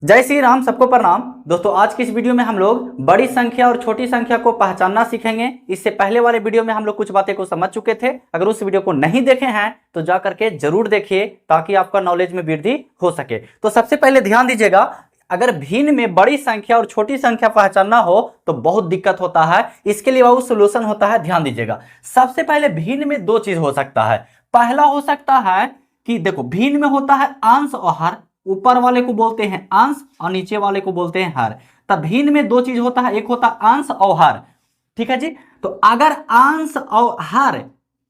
जय श्री राम। सबको प्रणाम। दोस्तों, आज की इस वीडियो में हम लोग बड़ी संख्या और छोटी संख्या को पहचानना सीखेंगे। इससे पहले वाले वीडियो में हम लोग कुछ बातें को समझ चुके थे। अगर उस वीडियो को नहीं देखे हैं तो जा करके जरूर देखिए ताकि आपका नॉलेज में वृद्धि हो सके। तो सबसे पहले ध्यान दीजिएगा, अगर भिन्न में बड़ी संख्या और छोटी संख्या पहचानना हो तो बहुत दिक्कत होता है। इसके लिए वो सोल्यूशन होता है। ध्यान दीजिएगा, सबसे पहले भिन्न में दो चीज हो सकता है। पहला हो सकता है कि देखो, भिन्न में होता है अंश और हर। ऊपर वाले को बोलते हैं अंश और नीचे वाले को बोलते हैं हर। तब भिन्न में दो चीज होता है, एक होता है अंश और हर। ठीक है जी। तो अगर अंश और हर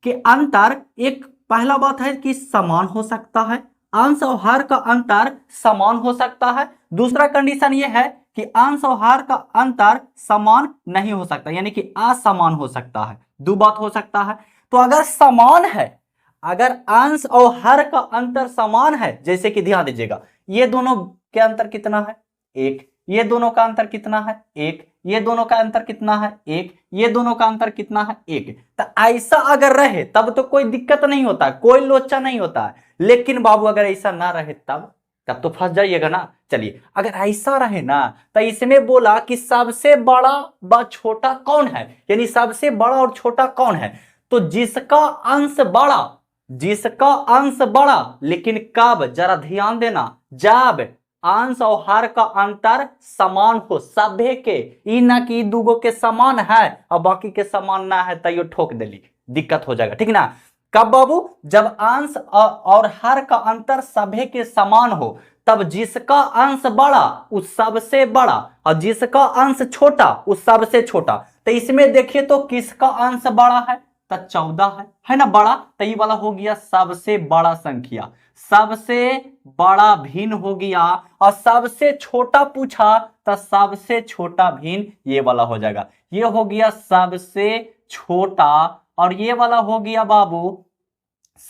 के अंतर, एक पहला बात है कि समान हो सकता है। अंश और हर का अंतर समान हो सकता है। दूसरा कंडीशन यह है कि अंश और हर का अंतर समान नहीं हो सकता, यानी कि असमान हो सकता है। दो बात हो सकता है। तो अगर समान है, अगर अंश और हर का अंतर समान है, जैसे कि ध्यान दीजिएगा, ये दोनों के अंतर कितना है? एक। ये दोनों का अंतर कितना है? एक। ये दोनों का अंतर कितना है? एक। ये दोनों का अंतर कितना है? एक। तो ऐसा अगर रहे तब तो कोई दिक्कत नहीं होता, कोई लोचा नहीं होता है। लेकिन बाबू अगर ऐसा ना रहे तब तो फंस जाइएगा ना। चलिए, अगर ऐसा रहे ना तो इसमें बोला कि सबसे बड़ा व छोटा कौन है, यानी सबसे बड़ा और छोटा कौन है। तो जिसका अंश बड़ा, जिसका अंश बड़ा, लेकिन कब? जरा ध्यान देना, जब अंश और हर का अंतर समान हो सभे के। ई ना कि दूगो के समान है और बाकी के समान ना है, तो ठोक देली, दिक्कत हो जाएगा। ठीक ना। कब बाबू? जब अंश और हर का अंतर सभे के समान हो, तब जिसका अंश बड़ा उस सबसे बड़ा और जिसका अंश छोटा उस सबसे छोटा। तो इसमें देखिए तो किसका अंश बड़ा है? तो 14 है ना बड़ा। तो ये वाला हो गया सबसे बड़ा संख्या, सबसे बड़ा भिन्न हो गया। और सबसे छोटा पूछा तो सबसे छोटा भिन्न ये वाला हो जाएगा। ये हो गया सबसे छोटा और ये वाला हो गया बाबू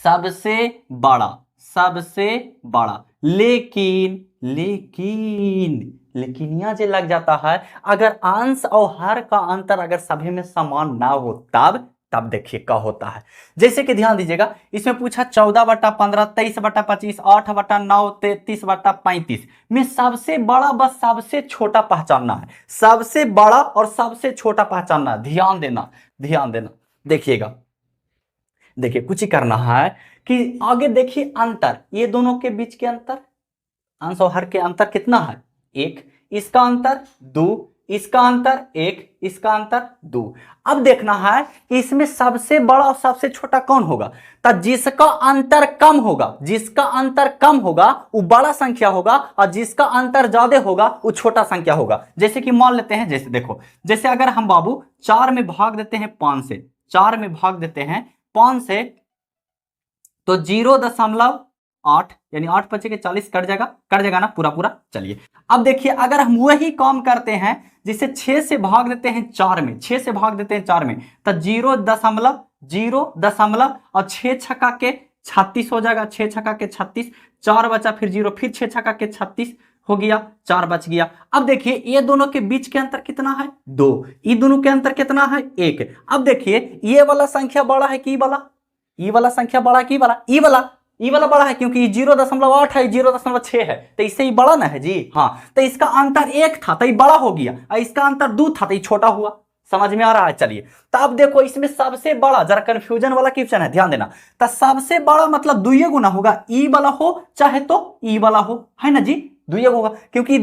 सबसे बड़ा, सबसे बड़ा। लेकिन लेकिन लेकिन यहां जो लग जाता है, अगर अंश और हर का अंतर अगर सभी में समान ना हो तब देखिए क्या होता है। जैसे कि ध्यान दीजिएगा, इसमें पूछा 14/15, 23/25, 8/9, 33/35 में सबसे बड़ा व सबसे छोटा पहचानना है। सबसे बड़ा और सबसे छोटा पहचानना है। ध्यान देना, ध्यान देना। देखिएगा, देखिए कुछ ही करना है कि आगे देखिए अंतर, ये दोनों के बीच के अंतर, अंश और हर के अंतर कितना है? एक। इसका अंतर 2, इसका अंतर 1, इसका अंतर 2। अब देखना है कि इसमें सबसे बड़ा और सबसे छोटा कौन होगा। तो जिसका अंतर कम होगा, जिसका अंतर कम होगा वो बड़ा संख्या होगा और जिसका अंतर ज्यादा होगा वो छोटा संख्या होगा। जैसे कि मान लेते हैं, जैसे देखो, जैसे अगर हम बाबू 4 में भाग देते हैं 5 से, 4 में भाग देते हैं 5 से, तो 0.8 यानी 8 बचे के 40 कट जाएगा, कट जाएगा ना पूरा पूरा। चलिए अब देखिए, अगर हम वही काम करते हैं, जिसे 6 से भाग देते हैं 4 में, 6 से भाग देते हैं 4 में, तो 0.0 और 6 छक्का के 36 हो जाएगा। 6 छक्का के 36, 4 बचा, फिर 0, फिर 6 छक्का के 36 हो गया, 4 बच गया। अब देखिए ये दोनों के बीच के अंतर कितना है? 2। ये दोनों के अंतर कितना है? 1। अब देखिए ये वाला संख्या बड़ा है कि ई वाला संख्या बड़ा है कि ई वाला बड़ा है, क्योंकि 0.8 है, 0.6 है, तो इससे ही बड़ा ना है जी। हाँ, तो इसका अंतर 1 था तो ये बड़ा हो गया, और इसका अंतर 2 था तो ये छोटा हुआ। समझ में आ रहा है? चलिए, तो अब देखो इसमें सबसे बड़ा, जरा कंफ्यूजन वाला क्वेश्चन है, ध्यान देना। तो सबसे बड़ा मतलब 2 गुना होगा, ई वाला हो चाहे तो ई वाला हो, है ना जी। 2 होगा, क्योंकि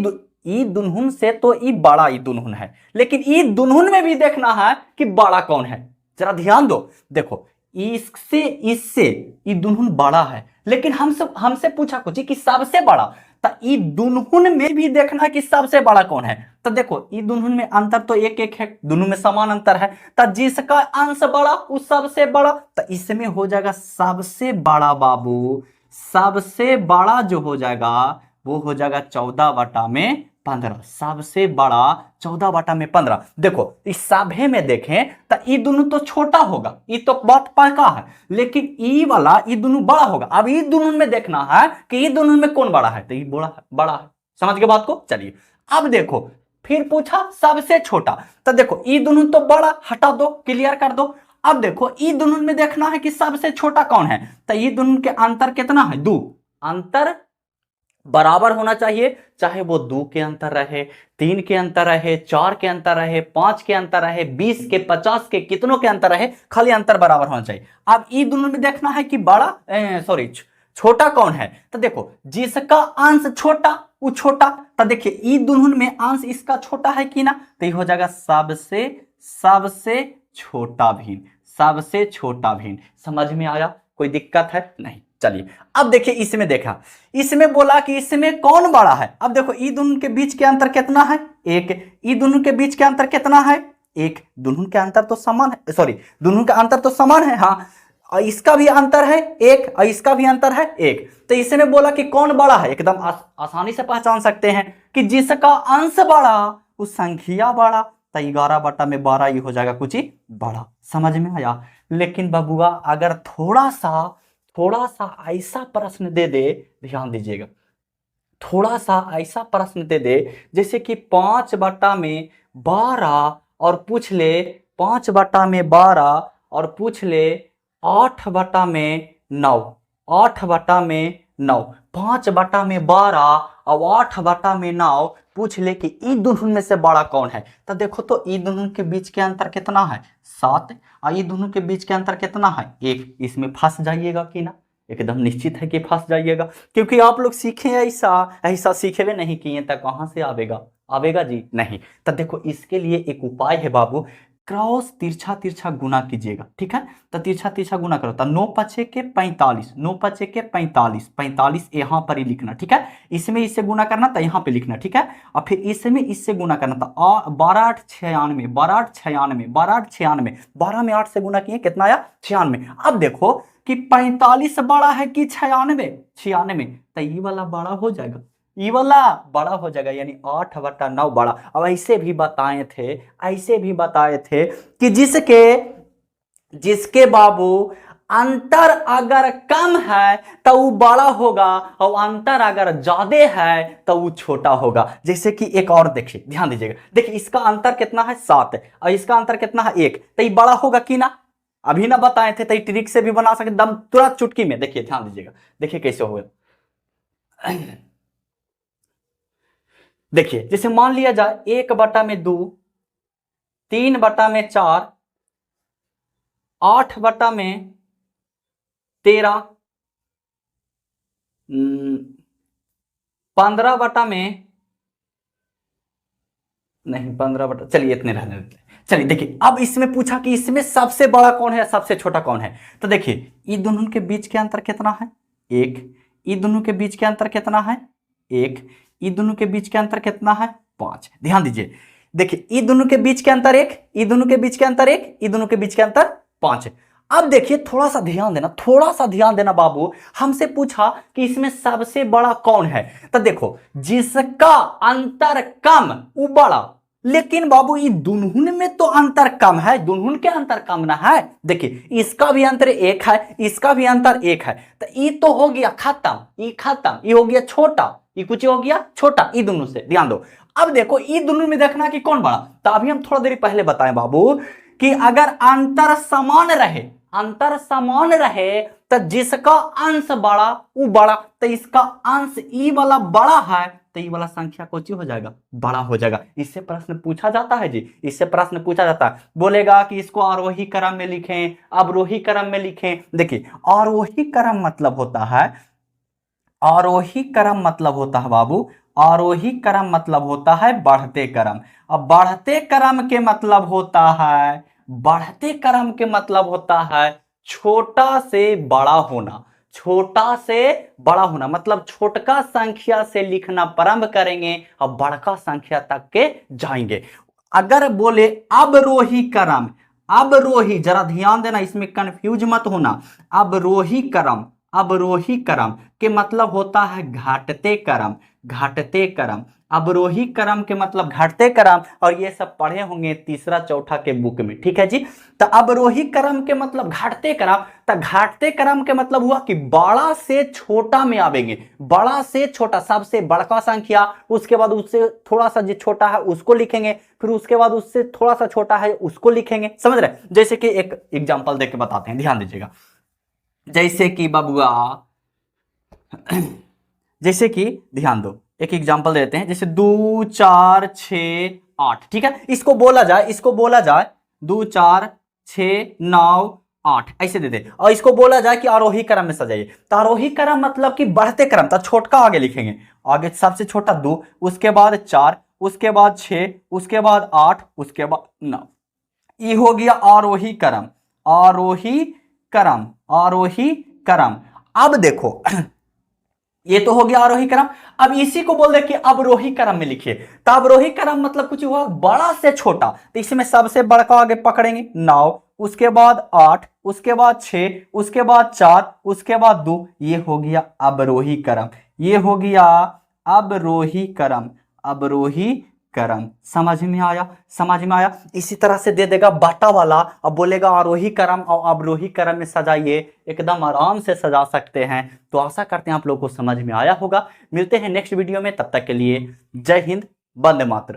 ई दुनहुन से तो ई बड़ा ई दुनहुन है, लेकिन ई दुनहुन में भी देखना है कि बड़ा कौन है। जरा ध्यान दो, देखो इससे इससे ई दुनहुन बड़ा है, लेकिन हमसे पूछा कुछ कि सबसे बड़ा, तो ई दुनहुन में भी देखना कि सबसे बड़ा कौन है। तो देखो ई दुनहुन में अंतर तो 1-1 है, दोनों में समान अंतर है, तो जिसका अंश बड़ा उस सबसे बड़ा। तो इसमें हो जाएगा सबसे बड़ा बाबू, सबसे बड़ा जो हो जाएगा वो हो जाएगा 14/15। सबसे बड़ा 14/15। देखो इस सभे में देखें तो ई दोनों तो छोटा होगा, ई तो बात पक्का है, लेकिन ई वाला ई दोनों बड़ा होगा। अब ई दोनों में देखना है कि ई दोनों में कौन बड़ा है, तो ई बड़ा है। समझ गए बात को? चलिए अब देखो, फिर पूछा सबसे छोटा, तो देखो ई दोनों तो बड़ा, हटा दो, क्लियर कर दो। अब देखो ई दोनों में देखना है कि सबसे छोटा कौन है, तो ई दोनों के अंतर कितना है? 2। अंतर बराबर होना चाहिए, चाहे वो 2 के अंतर रहे, 3 के अंतर रहे, 4 के अंतर रहे, 5 के अंतर रहे, 20 के, 50 के, कितनों के अंतर रहे, खाली अंतर बराबर होना चाहिए। अब ई दोनों में देखना है कि बड़ा सॉरी छोटा कौन है। तो देखो जिसका अंश छोटा वो छोटा, तो देखिए ई दोनों में अंश इसका छोटा है कि ना, तो ये हो जाएगा सबसे सबसे छोटा भिन्न, सबसे छोटा भिन्न। समझ में आया, कोई दिक्कत है नहीं। चलिए अब देखिए इसमें देखा, इसमें बोला कि इसमें कौन बड़ा है। अब देखो ई दोनों के बीच के अंतर कितना है, 1। ई दोनों के बीच के अंतर कितना है, 1। दोनों के अंतर तो समान है, सॉरी दोनों का अंतर तो समान है, हाँ। और इसका भी अंतर है 1 और इसका भी अंतर है 1। तो इसमें बोला कि कौन बड़ा है, एकदम आसानी से पहचान सकते हैं कि जिसका अंश बड़ा उस संख्या बड़ा, तो 11/12 ये हो जाएगा कुछ ही बड़ा। समझ में आया। लेकिन बबुआ अगर थोड़ा सा ऐसा प्रश्न दे दे, ध्यान दीजिएगा, थोड़ा सा ऐसा प्रश्न दे दे जैसे कि 5/12 और पूछ ले 5/12 और पूछ ले 8/9, 8/9, 5/12 और 8/9 पूछ ले कि ई दोनों में से बड़ा कौन है। तो देखो तो ई दोनों के बीच के अंतर कितना है, 7। और ई दोनों के बीच के अंतर कितना है, 1। इसमें फंस जाइएगा कि ना, एकदम निश्चित है कि फंस जाइएगा, क्योंकि आप लोग सीखे ऐसा सीखे हुए नहीं किए, तो कहां से आवेगा जी, नहीं। तो देखो इसके लिए एक उपाय है बाबू, क्रॉस तिरछा गुना कीजिएगा, ठीक है। तो तिरछा गुना करो, तो 9×5 के 45, 9×5 के 45, 45 यहाँ पर ही लिखना, ठीक है। इसमें इससे गुना करना तो यहाँ पे लिखना, ठीक है। और फिर इसमें इससे गुना करना तो 12×8 96, 12×8 96, 12×8 96, 12 में 8 से गुना किए कितना आया, 96। अब देखो कि 45 बड़ा है कि 96, 96, तो ये वाला बड़ा हो जाएगा, ये वाला बड़ा हो जाएगा, यानी 8/9 बड़ा। अब ऐसे भी बताए थे कि जिसके बाबू अंतर अगर कम है तो वो बड़ा होगा, और अंतर अगर ज्यादा है तो वो छोटा होगा। जैसे कि एक और देखिए, ध्यान दीजिएगा, देखिए इसका अंतर कितना है 7 और इसका अंतर कितना है 1, तो ये बड़ा होगा कि ना, अभी ना बताए थे, तो ये ट्रिक से भी बना सकते दम तुरंत चुटकी में। देखिए ध्यान दीजिएगा, देखिए कैसे होगा। देखिए जैसे मान लिया जाए 1/2, 3/4, 8/13, 15 चलिए इतने रहने देते। चलिए देखिए अब इसमें पूछा कि इसमें सबसे बड़ा कौन है, सबसे छोटा कौन है। तो देखिए ये दोनों के बीच के अंतर कितना है, 1। ये दोनों के बीच के अंतर कितना है, 1। ये दोनों के बीच के अंतर कितना है, 5। ध्यान दीजिए, देखिए ये दोनों के बीच के अंतर 1, ये दोनों के बीच के अंतर 1, ये दोनों के बीच के अंतर 5। अब देखिए थोड़ा सा ध्यान देना बाबू, हमसे पूछा कि इसमें सबसे बड़ा कौन है। तो देखो जिसका अंतर कम वो बड़ा, लेकिन बाबू ये दोनों में तो अंतर कम है, दोनों के अंतर कम ना है। देखिए इसका भी अंतर 1 है, इसका भी अंतर 1 है, तो ये तो हो गया खत्म, ये हो गया छोटा, ये कुछ हो गया छोटा, ये दोनों से ध्यान दो। अब देखो ये दोनों में देखना कि कौन बड़ा, तो अभी हम थोड़ा देर पहले बताएं बाबू कि अगर अंतर समान रहे तो जिसका अंश बड़ा वो बड़ा, तो इसका अंश ई वाला बड़ा है तो ये वाला संख्या कुछ हो जाएगा, बड़ा हो जाएगा। इससे प्रश्न पूछा जाता है जी, इससे प्रश्न पूछा जाता है। बोलेगा कि इसको आरोही क्रम में लिखें, अवरोही क्रम में लिखें। देखिए आरोही क्रम मतलब होता है, आरोही क्रम मतलब होता है बाबू, आरोही क्रम मतलब होता है बढ़ते क्रम। अब बढ़ते क्रम के मतलब होता है, बढ़ते क्रम के मतलब होता है छोटा से बड़ा होना, छोटा से बड़ा होना, मतलब छोटका संख्या से लिखना प्रारंभ करेंगे और बड़का संख्या तक के जाएंगे। अगर बोले अवरोही क्रम, अवरोही, जरा ध्यान देना इसमें कंफ्यूज मत होना, अवरोही क्रम, अवरोही क्रम के मतलब होता है घटते क्रम, घटते क्रम। अवरोही क्रम के मतलब घटते क्रम, और ये सब पढ़े होंगे तीसरा चौथा के बुक में, ठीक है जी। तो अवरोही क्रम के मतलब घटते क्रम, तो घटते क्रम के मतलब हुआ कि बड़ा से छोटा में आवेंगे, बड़ा से छोटा, सबसे बड़का संख्या, उसके बाद उससे थोड़ा सा जो छोटा है उसको लिखेंगे, फिर उसके बाद उससे थोड़ा सा छोटा है उसको लिखेंगे। समझ रहे, जैसे कि एक एग्जांपल देके बताते हैं, ध्यान दीजिएगा। जैसे कि बबुआ जैसे कि ध्यान दो, एक एग्जांपल देते हैं, जैसे 2 4 6 8, ठीक है, इसको बोला जाए 2 4 6 9 8 ऐसे दे दे, और इसको बोला जाए कि आरोही क्रम में सजाइए, तो आरोही क्रम मतलब कि बढ़ते क्रम, तो छोटका आगे लिखेंगे, आगे सबसे छोटा 2, उसके बाद 4, उसके बाद 6, उसके बाद 8, उसके बाद 9, ये हो गया आरोही क्रम, आरोही क्रम, आरोही क्रम। अब देखो ये तो हो गया आरोही क्रम। अब इसी को बोल दे कि अवरोही क्रम में लिखिए, तो अवरोही क्रम मतलब कुछ हुआ बड़ा से छोटा, तो इसमें सबसे बड़ा आगे पकड़ेंगे 9, उसके बाद 8, उसके बाद 6, उसके बाद 4, उसके बाद 2, ये हो गया अवरोही क्रम, ये हो गया अवरोही क्रम, अवरोही क्रम। समझ में आया, समझ में आया। इसी तरह से दे देगा बाटा वाला, अब बोलेगा आरोही क्रम और अवरोही क्रम में सजाइए, एकदम आराम से सजा सकते हैं। तो आशा करते हैं आप लोगों को समझ में आया होगा। मिलते हैं नेक्स्ट वीडियो में, तब तक के लिए जय हिंद, वंदे मातरम।